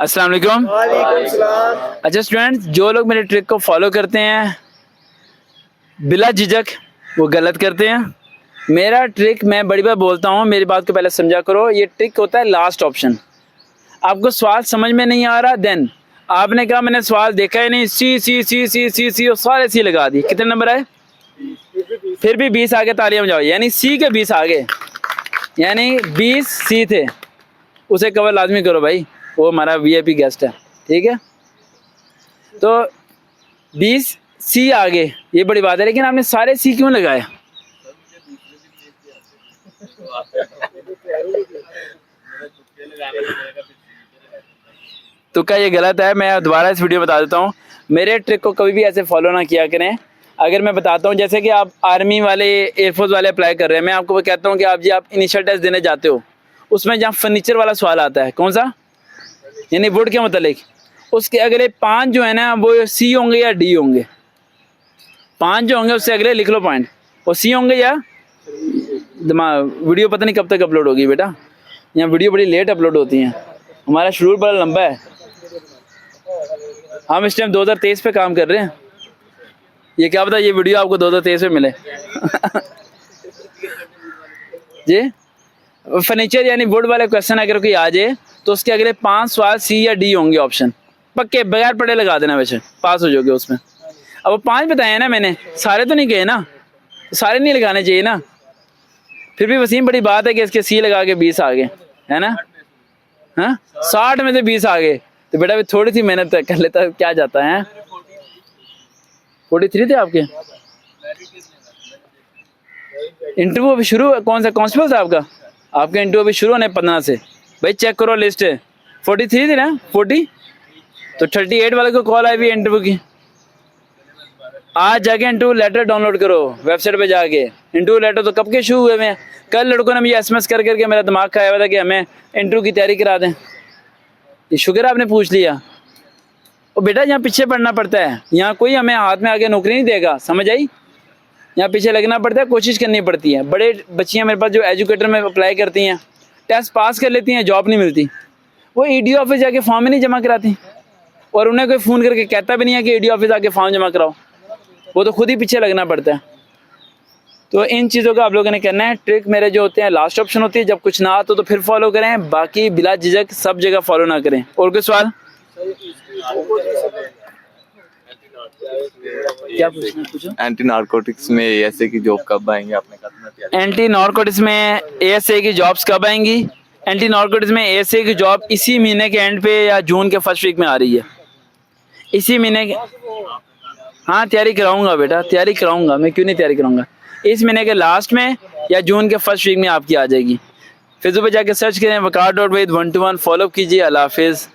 अस्सलाम वालेकुम। वालेकुम सलाम। अच्छा स्टूडेंट्स, जो लोग मेरे ट्रिक को फॉलो करते हैं बिला झिझक वो गलत करते हैं। मेरा ट्रिक मैं बड़ी बार बोलता हूँ, मेरी बात को पहले समझा करो। ये ट्रिक होता है लास्ट ऑप्शन। आपको सवाल समझ में नहीं आ रहा, देन आपने कहा मैंने सवाल देखा ही नहीं, सी सी सी सी सी सी और सारे सी लगा दी। कितने नंबर आए? फिर भी 20 आगे तालियां बजाओ, यानी सी के 20 आगे, यानी 20 सी थे। उसे कवर लाजमी करो भाई, वो हमारा वीआईपी गेस्ट है, ठीक है। तो 20 सी आगे, ये बड़ी बात है। लेकिन आपने सारे सी क्यों लगाए? तुक्का ये गलत है। मैं दोबारा इस वीडियो में बता देता हूँ, मेरे ट्रिक को कभी भी ऐसे फॉलो ना किया करें। अगर मैं बताता हूँ, जैसे कि आप आर्मी वाले, एयरफोर्स वाले अप्लाई कर रहे हैं, मैं आपको कहता हूँ कि आप जी आप इनिशियल टेस्ट देने जाते हो, उसमें जहाँ फर्नीचर वाला सवाल आता है, कौन सा, यानी वुड के मतलब, उसके अगले 5 जो है ना वो सी होंगे या डी होंगे। 5 जो होंगे उससे अगले लिख लो पॉइंट, वो सी होंगे या दिमाग। वीडियो पता नहीं कब तक अपलोड होगी बेटा, यहाँ वीडियो बड़ी लेट अपलोड होती हैं, हमारा शेड्यूल बड़ा लंबा है। हम इस टाइम 2023 पे काम कर रहे हैं, ये क्या पता ये वीडियो आपको 2023 में मिले। जी फर्नीचर यानी वुड वाले क्वेश्चन अगर कोई आ जाए तो उसके अगले 5 सवाल सी या डी होंगे ऑप्शन, पक्के बगैर पढ़े लगा देना, वैसे पास हो जाओगे उसमें। अब वो 5 बताए ना मैंने, सारे तो नहीं कहे ना, सारे नहीं लगाने चाहिए ना। फिर भी वसीम बड़ी बात है कि इसके सी लगा के 20 आ गए, है ना। हाँ 60 में से 20 आ गए, तो बेटा भी थोड़ी सी मेहनत कर लेता क्या जाता है। 43 थे आपके। इंटरव्यू अभी शुरू, कौन सा कांस्टेबल था आपका? आपका इंटरव्यू अभी शुरू होने 15 से। भाई चेक करो लिस्ट, 43 थी ना, 40, तो 38 वाले को कॉल आई हुई इंटरव्यू की। आज जाके इंटरव्यू लेटर डाउनलोड करो वेबसाइट पे जाके। इंटरव्यू लेटर तो कब के शुरू हुए हैं। कल लड़कों ने मुझे एसएमएस कर करके मेरा दिमाग खाया हुआ था कि हमें इंटरव्यू की तैयारी करा दें। ये शुक्र आपने पूछ लिया। और बेटा यहाँ पीछे पढ़ना पड़ता है, यहाँ कोई हमें हाथ में आगे नौकरी नहीं देगा, समझ आई। यहाँ पीछे लगना पड़ता है, कोशिश करनी पड़ती है। बड़े बच्चियाँ मेरे पास जो एजुकेटर में अप्लाई करती हैं, टेस्ट पास कर लेती हैं, जॉब नहीं मिलती, वो ईडी ऑफिस जाके फॉर्म ही नहीं जमा कराती, और उन्हें कोई फ़ोन करके कहता भी नहीं है कि ईडी ऑफिस आके फॉर्म जमा कराओ, वो तो खुद ही पीछे लगना पड़ता है। तो इन चीज़ों का आप लोगों ने करना है। ट्रिक मेरे जो होते हैं लास्ट ऑप्शन होती है, जब कुछ ना आता तो फिर फॉलो करें, बाकी बिला झिझक सब जगह फॉलो ना करें। और कोई सवाल? क्या पूछना, पूछो। एंटी नारकोटिक्स में एएसए की जॉब कब आएंगी? आपने कहा एंटी नारकोटिक्स में एएसए की जॉब्स कब आएंगी? एंटी नारकोटिक्स में एएसए की जॉब इसी महीने के एंड पे या जून के फर्स्ट वीक में आ रही है, इसी महीने के। हाँ तैयारी कराऊंगा बेटा, तैयारी कराऊंगा, मैं क्यों नहीं तैयारी कराऊंगा। इस महीने के लास्ट में या जून के फर्स्ट वीक में आपकी आ जाएगी। फेसबुक पे जाके सर्च करें वकार.waid121, फॉलो कीजिए। अल्लाह हाफिज़।